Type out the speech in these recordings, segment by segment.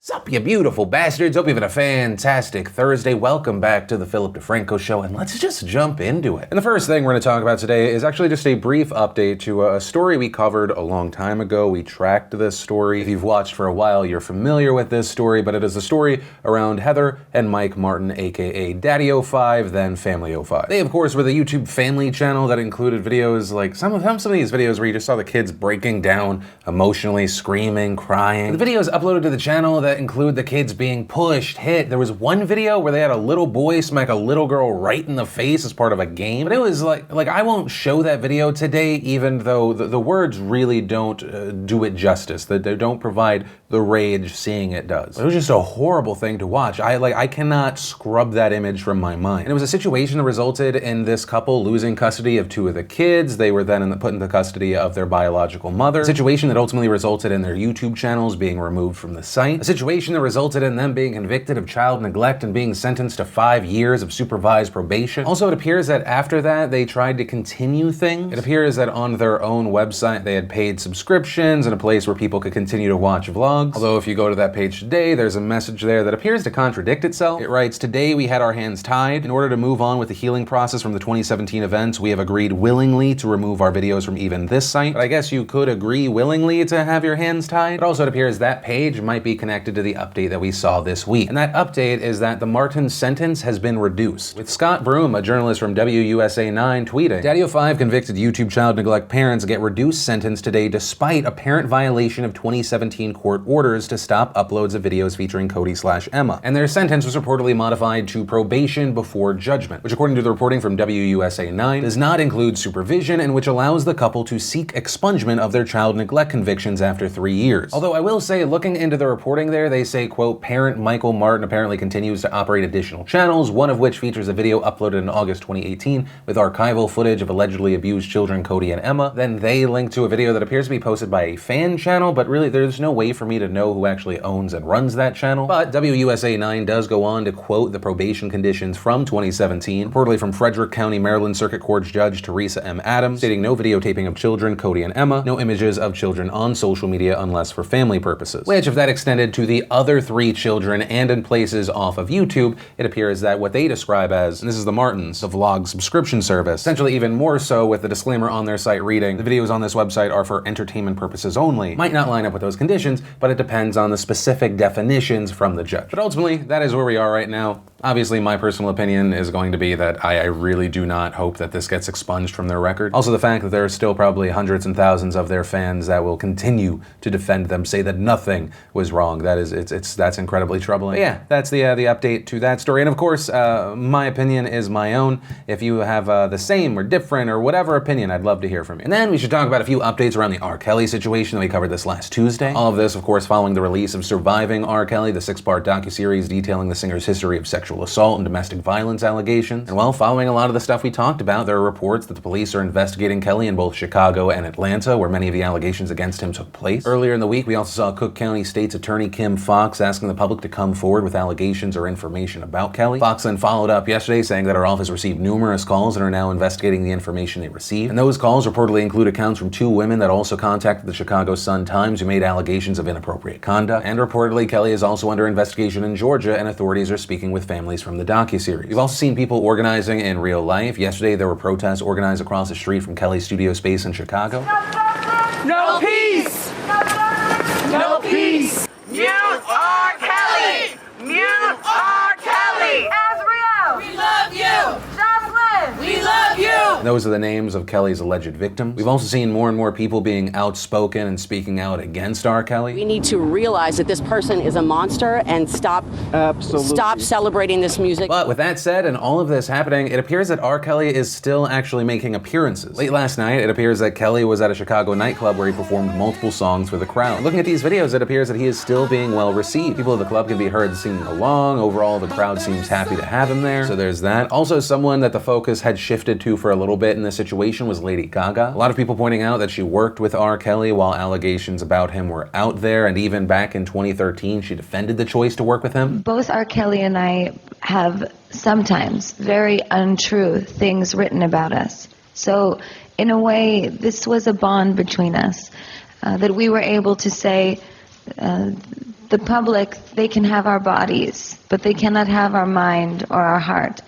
Sup, you beautiful bastards. Hope you've had a fantastic Thursday. Welcome back to the Philip DeFranco Show, and let's just jump into it. And the first thing we're going to talk about today is actually just a brief update to a story we covered a long time ago. We tracked this story. If you've watched for a while, you're familiar with this story, but it is a story around Heather and Mike Martin, aka Daddy05, then Family05. They, of course, were the YouTube family channel that included videos like some of these videos where you just saw the kids breaking down, emotionally screaming, crying. The videos uploaded to the channel that include the kids being pushed, hit. There was one video where they had a little boy smack a little girl right in the face as part of a game. But it was like I won't show that video today, even though the words really don't do it justice. They don't provide the rage seeing it does. It was just a horrible thing to watch. I cannot scrub that image from my mind. And it was a situation that resulted in this couple losing custody of two of the kids. They were then put into custody of their biological mother. A situation that ultimately resulted in their YouTube channels being removed from the site. A situation that resulted in them being convicted of child neglect and being sentenced to 5 years of supervised probation. Also, it appears that after that, they tried to continue things. It appears that on their own website, they had paid subscriptions and a place where people could continue to watch vlogs. Although if you go to that page today, there's a message there that appears to contradict itself. It writes, "Today we had our hands tied. In order to move on with the healing process from the 2017 events, we have agreed willingly to remove our videos from even this site." But I guess you could agree willingly to have your hands tied. But also it appears that page might be connected to the update that we saw this week. And that update is that the Martin sentence has been reduced. With Scott Broom, a journalist from WUSA9, tweeting, "Daddy05 convicted YouTube child neglect parents get reduced sentence today despite apparent violation of 2017 court orders to stop uploads of videos featuring Cody/Emma. And their sentence was reportedly modified to probation before judgment, which according to the reporting from WUSA9 does not include supervision and which allows the couple to seek expungement of their child neglect convictions after 3 years. Although I will say, looking into the reporting there, they say, quote, "Parent Michael Martin apparently continues to operate additional channels, one of which features a video uploaded in August 2018 with archival footage of allegedly abused children Cody and Emma." Then they link to a video that appears to be posted by a fan channel, but really there's no way for me to know who actually owns and runs that channel. But WUSA9 does go on to quote the probation conditions from 2017, reportedly from Frederick County, Maryland Circuit Court Judge Teresa M. Adams, stating no videotaping of children, Cody and Emma, no images of children on social media unless for family purposes. Which, if that extended to the other 3 children and in places off of YouTube, it appears that what they describe as, and this is the Martins, the vlog subscription service, essentially even more so with the disclaimer on their site reading, the videos on this website are for entertainment purposes only, might not line up with those conditions, but it depends on the specific definitions from the judge. But ultimately, that is where we are right now. Obviously, my personal opinion is going to be that I really do not hope that this gets expunged from their record. Also, the fact that there are still probably hundreds and thousands of their fans that will continue to defend them, say that nothing was wrong. That's incredibly troubling. But yeah, that's the update to that story. And of course, my opinion is my own. If you have the same or different or whatever opinion, I'd love to hear from you. And then we should talk about a few updates around the R. Kelly situation that we covered this last Tuesday. All of this, of course, following the release of Surviving R. Kelly, the 6-part docuseries detailing the singer's history of sexual assault and domestic violence allegations. And well, following a lot of the stuff we talked about, there are reports that the police are investigating Kelly in both Chicago and Atlanta, where many of the allegations against him took place. Earlier in the week, we also saw Cook County State's Attorney Kim Foxx asking the public to come forward with allegations or information about Kelly. Foxx then followed up yesterday saying that her office received numerous calls and are now investigating the information they received. And those calls reportedly include accounts from 2 women that also contacted the Chicago Sun-Times who made allegations of inappropriate conduct. And reportedly, Kelly is also under investigation in Georgia, and authorities are speaking with families from the docuseries. We've also seen people organizing in real life. Yesterday, there were protests organized across the street from Kelly's studio space in Chicago. No peace! No peace! Mute R. Kelly! Mute R. Kelly! Azriel! We love you! Jocelyn! We love you! Those are the names of Kelly's alleged victims. We've also seen more and more people being outspoken and speaking out against R. Kelly. We need to realize that this person is a monster and stop celebrating this music. But with that said, and all of this happening, it appears that R. Kelly is still actually making appearances. Late last night, it appears that Kelly was at a Chicago nightclub where he performed multiple songs for the crowd. And looking at these videos, it appears that he is still being well received. People at the club can be heard singing along. Overall, the crowd seems happy to have him there. So there's that. Also, someone that the focus had shifted to for a little bit in this situation was Lady Gaga. A lot of people pointing out that she worked with R. Kelly while allegations about him were out there, and even back in 2013, she defended the choice to work with him. Both R. Kelly and I have sometimes very untrue things written about us. So, in a way, this was a bond between us, that we were able to say the public, they can have our bodies, but they cannot have our mind or our heart.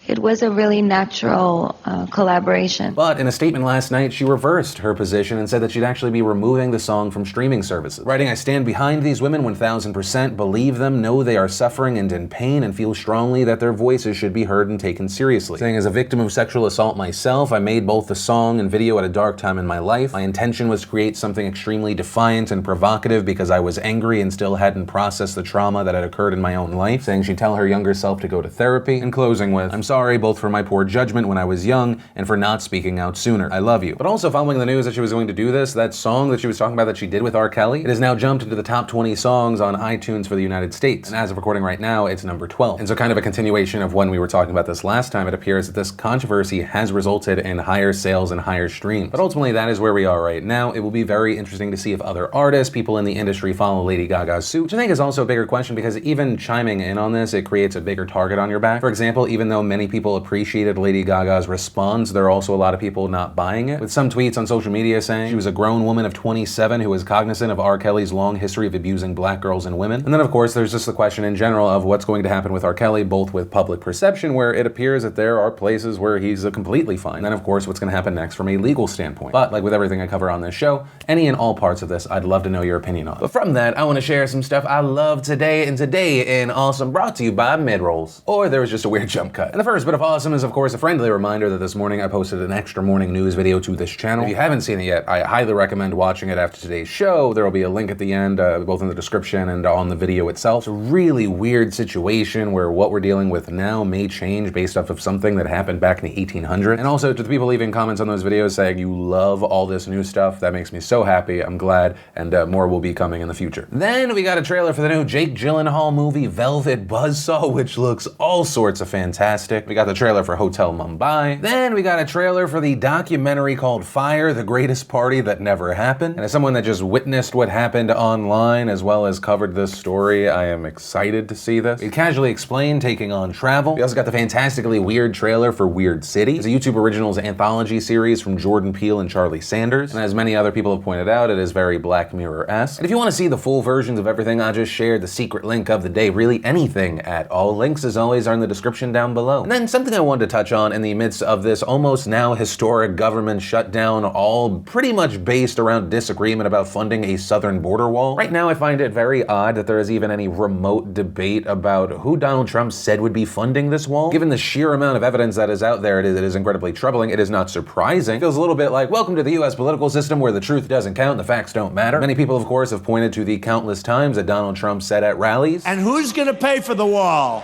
It was a really natural collaboration. But in a statement last night, she reversed her position and said that she'd actually be removing the song from streaming services. Writing, "I stand behind these women 1000%, believe them, know they are suffering and in pain, and feel strongly that their voices should be heard and taken seriously. Saying, as a victim of sexual assault myself, I made both the song and video at a dark time in my life. My intention was to create something extremely defiant and provocative because I was angry and still hadn't processed the trauma that had occurred in my own life." Saying she'd tell her younger self to go to therapy, and closing with, "I'm sorry both for my poor judgment when I was young and for not speaking out sooner. I love you." But also, following the news that she was going to do this, that song that she was talking about that she did with R. Kelly, it has now jumped into the top 20 songs on iTunes for the United States. And as of recording right now, it's number 12. And so kind of a continuation of when we were talking about this last time, it appears that this controversy has resulted in higher sales and higher streams. But ultimately, that is where we are right now. It will be very interesting to see if other artists, people in the industry, follow Lady Gaga's suit, which I think is also a bigger question because even chiming in on this, it creates a bigger target on your back. For example, even though many people appreciated Lady Gaga's response, there are also a lot of people not buying it, with some tweets on social media saying she was a grown woman of 27 who was cognizant of R. Kelly's long history of abusing black girls and women. And then of course there's just the question in general of what's going to happen with R. Kelly, both with public perception, where it appears that there are places where he's completely fine, and then of course what's going to happen next from a legal standpoint. But like with everything I cover on this show, any and all parts of this I'd love to know your opinion on. But from that, I want to share some stuff I love today, and today in Awesome brought to you by Midrolls. Or there was just a weird jump cut. And the first bit of awesome is of course a friendly reminder that this morning I posted an extra morning news video to this channel. If you haven't seen it yet, I highly recommend watching it after today's show. There will be a link at the end, both in the description and on the video itself. It's a really weird situation where what we're dealing with now may change based off of something that happened back in the 1800s. And also to the people leaving comments on those videos saying you love all this new stuff, that makes me so happy. I'm glad, and more will be coming in the future. Then we got a trailer for the new Jake Gyllenhaal movie Velvet Buzzsaw, which looks all sorts of fantastic. We got the trailer for Hotel Mumbai. Then we got a trailer for the documentary called Fire, the Greatest Party That Never Happened. And as someone that just witnessed what happened online as well as covered this story, I am excited to see this. We casually explained taking on travel. We also got the fantastically weird trailer for Weird City. It's a YouTube Originals anthology series from Jordan Peele and Charlie Sanders. And as many other people have pointed out, it is very Black Mirror-esque. And if you want to see the full versions of everything I just shared, the secret link of the day, really anything at all, links as always are in the description down below. And then something I wanted to touch on in the midst of this almost now historic government shutdown, all pretty much based around disagreement about funding a southern border wall. Right now I find it very odd that there is even any remote debate about who Donald Trump said would be funding this wall. Given the sheer amount of evidence that is out there, it is incredibly troubling. It is not surprising. It feels a little bit like, welcome to the US political system where the truth doesn't count and the facts don't matter. Many people, of course, have pointed to the countless times that Donald Trump said at rallies, "And who's gonna pay for the wall?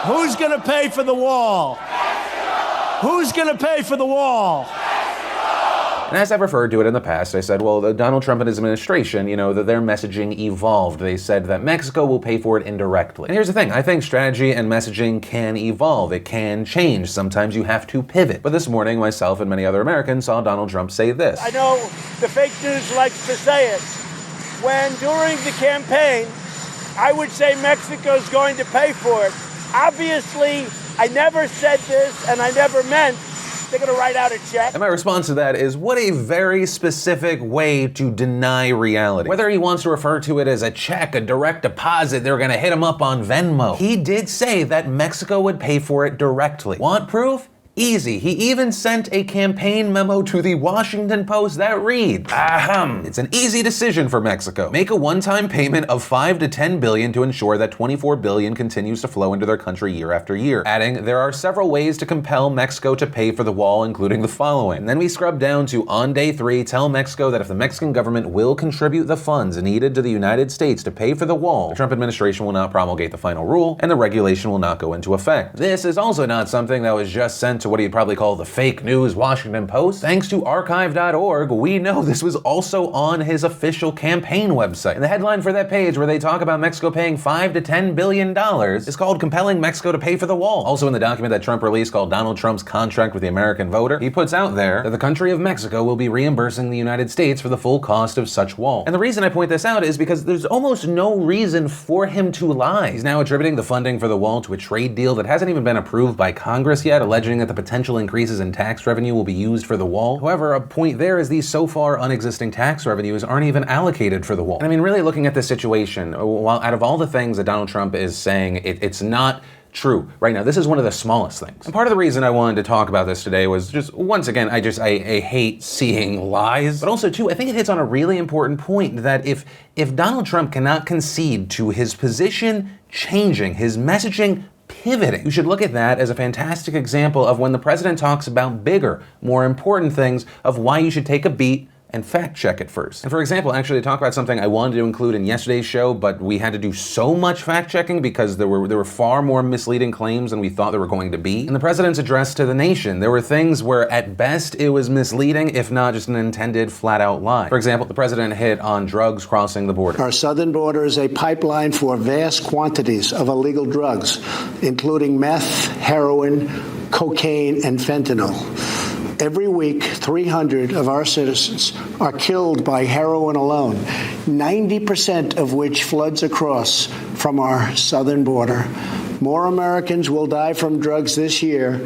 Who's gonna pay for the wall? Who's gonna pay for the wall?" And as I've referred to it in the past, I said, well, Donald Trump and his administration, that their messaging evolved. They said that Mexico will pay for it indirectly. And here's the thing, I think strategy and messaging can evolve. It can change. Sometimes you have to pivot. But this morning, myself and many other Americans saw Donald Trump say this. I know the fake news likes to say it. When during the campaign, I would say Mexico's going to pay for it. Obviously, I never said this and I never meant they're gonna write out a check. And my response to that is, what a very specific way to deny reality. Whether he wants to refer to it as a check, a direct deposit, they're gonna hit him up on Venmo. He did say that Mexico would pay for it directly. Want proof? Easy. He even sent a campaign memo to the Washington Post that reads, it's an easy decision for Mexico. Make a one-time payment of $5 to $10 billion to ensure that $24 billion continues to flow into their country year after year. Adding, there are several ways to compel Mexico to pay for the wall, including the following. And then we scrub down to, on day 3, tell Mexico that if the Mexican government will contribute the funds needed to the United States to pay for the wall, the Trump administration will not promulgate the final rule, and the regulation will not go into effect. This is also not something that was just sent to what you'd probably call the fake news Washington Post. Thanks to archive.org, we know this was also on his official campaign website. And the headline for that page where they talk about Mexico paying $5 to $10 billion is called Compelling Mexico to Pay for the Wall. Also in the document that Trump released called Donald Trump's Contract with the American Voter, he puts out there that the country of Mexico will be reimbursing the United States for the full cost of such wall. And the reason I point this out is because there's almost no reason for him to lie. He's now attributing the funding for the wall to a trade deal that hasn't even been approved by Congress yet, alleging that the the potential increases in tax revenue will be used for the wall. However, a point there is these so far unexisting tax revenues aren't even allocated for the wall. And I mean, really looking at this situation, while out of all the things that Donald Trump is saying, it's not true right now. This is one of the smallest things. And part of the reason I wanted to talk about this today was just, once again, I hate seeing lies. But also, too, I think it hits on a really important point that if Donald Trump cannot concede to his position changing, his messaging pivoting, you should look at that as a fantastic example of when the president talks about bigger, more important things, of why you should take a beat and fact check it first. And for example, actually to talk about something I wanted to include in yesterday's show, but we had to do so much fact checking because there were far more misleading claims than we thought there were going to be. In the president's address to the nation, there were things where at best it was misleading, if not just an intended flat out lie. For example, the president hit on drugs crossing the border. Our southern border is a pipeline for vast quantities of illegal drugs, including meth, heroin, cocaine, and fentanyl. Every week, 300 of our citizens are killed by heroin alone, 90% of which floods across from our southern border. More Americans will die from drugs this year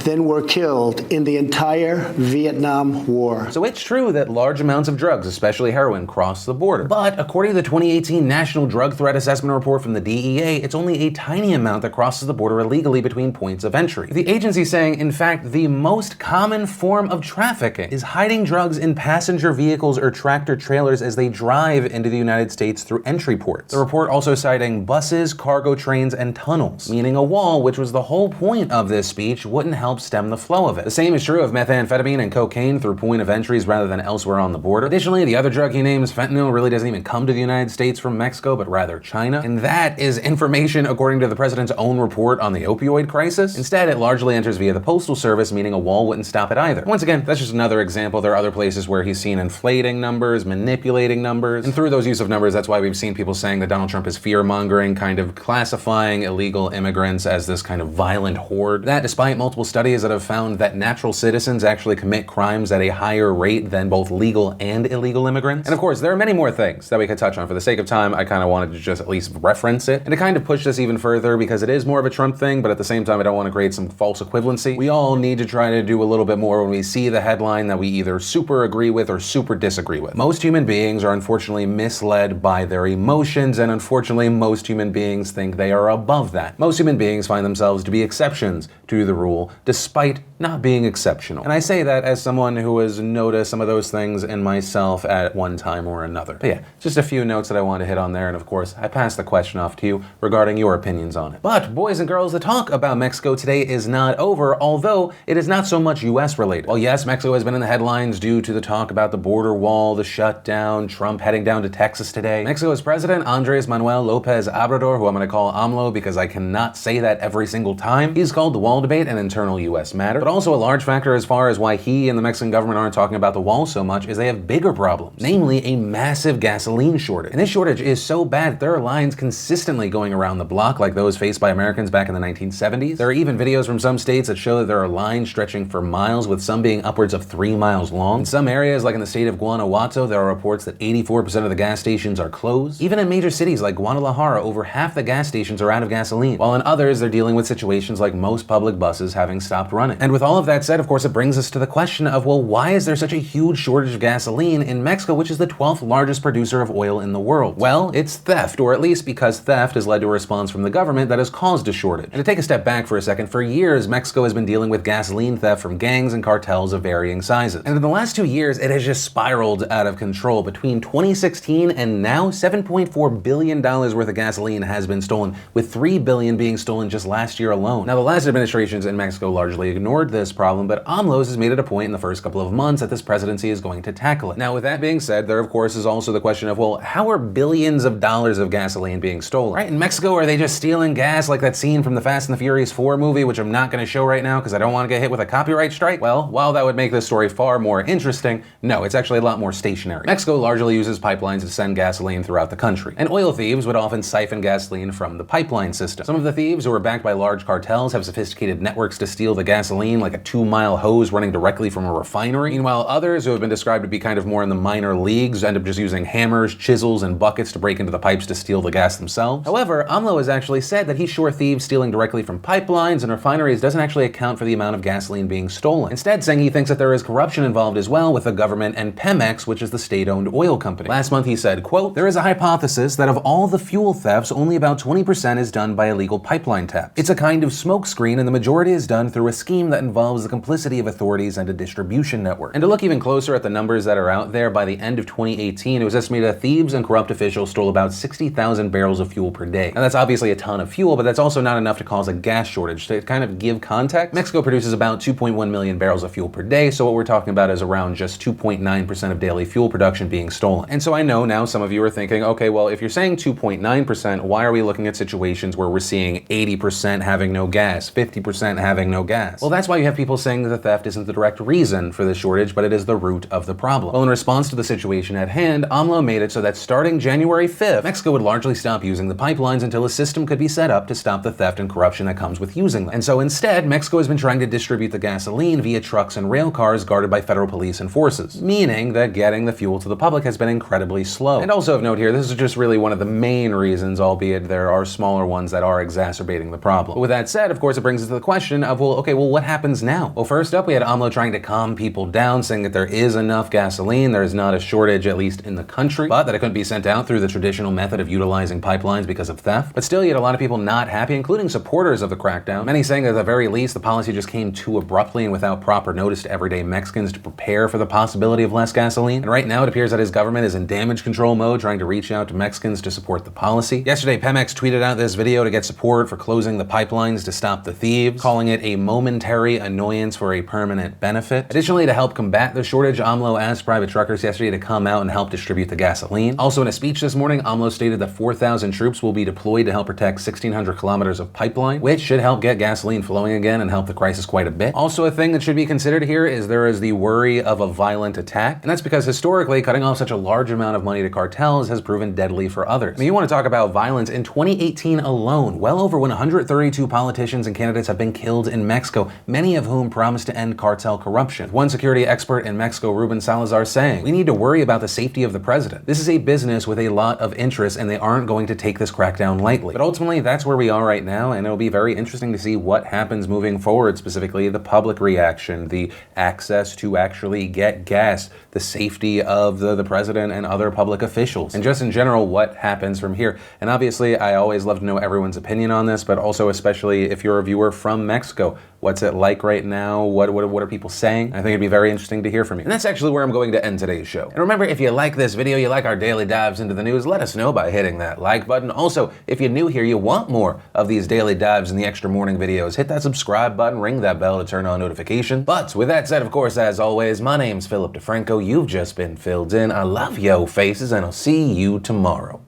than were killed in the entire Vietnam War. So it's true that large amounts of drugs, especially heroin, cross the border. But according to the 2018 National Drug Threat Assessment Report from the DEA, it's only a tiny amount that crosses the border illegally between points of entry. The agency saying, in fact, the most common form of trafficking is hiding drugs in passenger vehicles or tractor trailers as they drive into the United States through entry ports. The report also citing buses, cargo trains, and tunnels, meaning a wall, which was the whole point of this speech, wouldn't help stem the flow of it. The same is true of methamphetamine and cocaine through point of entries rather than elsewhere on the border. Additionally, the other drug he names, fentanyl, really doesn't even come to the United States from Mexico, but rather China. And that is information according to the president's own report on the opioid crisis. Instead, it largely enters via the Postal Service, meaning a wall wouldn't stop it either. Once again, that's just another example. There are other places where he's seen inflating numbers, manipulating numbers, and through those use of numbers, that's why we've seen people saying that Donald Trump is fear-mongering, kind of classifying illegal immigrants as this kind of violent horde. That despite multiple studies that have found that natural citizens actually commit crimes at a higher rate than both legal and illegal immigrants. And of course, there are many more things that we could touch on. For the sake of time, I kind of wanted to just at least reference it and to kind of push this even further because it is more of a Trump thing, but at the same time, I don't want to create some false equivalency. We all need to try to do a little bit more when we see the headline that we either super agree with or super disagree with. Most human beings are unfortunately misled by their emotions, and unfortunately, most human beings think they are above that. Most human beings find themselves to be exceptions to the rule, despite not being exceptional. And I say that as someone who has noticed some of those things in myself at one time or another. But yeah, just a few notes that I want to hit on there, and of course, I pass the question off to you regarding your opinions on it. But boys and girls, the talk about Mexico today is not over, although it is not so much US related. Well, yes, Mexico has been in the headlines due to the talk about the border wall, the shutdown, Trump heading down to Texas today. Mexico's president, Andres Manuel Lopez Obrador, who I'm going to call AMLO because I cannot say that every single time, he's called the wall debate an internal US matter. But also a large factor as far as why he and the Mexican government aren't talking about the wall so much is they have bigger problems, namely a massive gasoline shortage. And this shortage is so bad that there are lines consistently going around the block like those faced by Americans back in the 1970s. There are even videos from some states that show that there are lines stretching for miles, with some being upwards of 3 miles long. In some areas, like in the state of Guanajuato, there are reports that 84% of the gas stations are closed. Even in major cities like Guadalajara, over half the gas stations are out of gasoline, while in others, they're dealing with situations like most public buses having stopped running. And with all of that said, of course, it brings us to the question of, well, why is there such a huge shortage of gasoline in Mexico, which is the 12th largest producer of oil in the world? Well, it's theft, or at least because theft has led to a response from the government that has caused a shortage. And to take a step back for a second, for years, Mexico has been dealing with gasoline theft from gangs and cartels of varying sizes. And in the last 2 years, it has just spiraled out of control. Between 2016 and now, $7.4 billion worth of gasoline has been stolen, with $3 billion being stolen just last year alone. Now, the last administrations in Mexico largely ignored this problem, but AMLO's has made it a point in the first couple of months that this presidency is going to tackle it. Now, with that being said, there of course is also the question of, well, how are billions of dollars of gasoline being stolen? Right, in Mexico, are they just stealing gas like that scene from the Fast and the Furious 4 movie, which I'm not going to show right now because I don't want to get hit with a copyright strike? Well, while that would make this story far more interesting, no, it's actually a lot more stationary. Mexico largely uses pipelines to send gasoline throughout the country, and oil thieves would often siphon gasoline from the pipeline system. Some of the thieves, who are backed by large cartels, have sophisticated networks to steal the gasoline, like a 2-mile hose running directly from a refinery. Meanwhile, others, who have been described to be kind of more in the minor leagues, end up just using hammers, chisels, and buckets to break into the pipes to steal the gas themselves. However, AMLO has actually said that he's sure thieves stealing directly from pipelines and refineries doesn't actually account for the amount of gasoline being stolen. Instead, saying he thinks that there is corruption involved as well with the government and Pemex, which is the state-owned oil company. Last month he said, quote, "There is a hypothesis that of all the fuel thefts, only about 20% is done by illegal pipeline taps. It's a kind of smokescreen, and the majority is done through a scheme that involves the complicity of authorities and a distribution network." And to look even closer at the numbers that are out there, by the end of 2018, it was estimated that thieves and corrupt officials stole about 60,000 barrels of fuel per day. Now that's obviously a ton of fuel, but that's also not enough to cause a gas shortage. To kind of give context, Mexico produces about 2.1 million barrels of fuel per day, so what we're talking about is around just 2.9% of daily fuel production being stolen. And so I know now some of you are thinking, okay, well, if you're saying 2.9%, why are we looking at situations where we're seeing 80% having no gas, 50% having no gas? Well, that's why you have people saying that the theft isn't the direct reason for the shortage, but it is the root of the problem. Well, in response to the situation at hand, AMLO made it so that starting January 5th, Mexico would largely stop using the pipelines until a system could be set up to stop the theft and corruption that comes with using them. And so instead, Mexico has been trying to distribute the gasoline via trucks and rail cars guarded by federal police and forces, meaning that getting the fuel to the public has been incredibly slow. And also of note here, this is just really one of the main reasons, albeit there are smaller ones that are exacerbating the problem. But with that said, of course, it brings us to the question of, well, okay, well, what happens now? Well, first up, we had AMLO trying to calm people down, saying that there is enough gasoline, there is not a shortage, at least in the country, but that it couldn't be sent out through the traditional method of utilizing pipelines because of theft. But still, you had a lot of people not happy, including supporters of the crackdown, many saying that at the very least, the policy just came too abruptly and without proper notice to everyday Mexicans to prepare for the possibility of less gasoline. And right now, it appears that his government is in damage control mode, trying to reach out to Mexicans to support the policy. Yesterday, Pemex tweeted out this video to get support for closing the pipelines to stop the thieves, calling it a momentary annoyance for a permanent benefit. Additionally, to help combat the shortage, AMLO asked private truckers yesterday to come out and help distribute the gasoline. Also, in a speech this morning, AMLO stated that 4,000 troops will be deployed to help protect 1,600 kilometers of pipeline, which should help get gasoline flowing again and help the crisis quite a bit. Also, a thing that should be considered here is there is the worry of a violent attack, and that's because historically, cutting off such a large amount of money to cartels has proven deadly for others. I mean, you want to talk about violence, in 2018 alone, well over 132 politicians and candidates have been killed in Mexico, many of whom promised to end cartel corruption. One security expert in Mexico, Ruben Salazar, saying, "We need to worry about the safety of the president. This is a business with a lot of interest, and they aren't going to take this crackdown lightly." But ultimately, that's where we are right now, and it'll be very interesting to see what happens moving forward, specifically the public reaction, the access to actually get gas, the safety of the president and other public officials, and just in general, what happens from here. And obviously, I always love to know everyone's opinion on this, but also especially if you're a viewer from Mexico. What's it like right now? What are people saying? I think it'd be very interesting to hear from you. And that's actually where I'm going to end today's show. And remember, if you like this video, you like our daily dives into the news, let us know by hitting that like button. Also, if you're new here, you want more of these daily dives and the extra morning videos, hit that subscribe button, ring that bell to turn on notifications. But with that said, of course, as always, my name's Philip DeFranco. You've just been filled in. I love yo faces, and I'll see you tomorrow.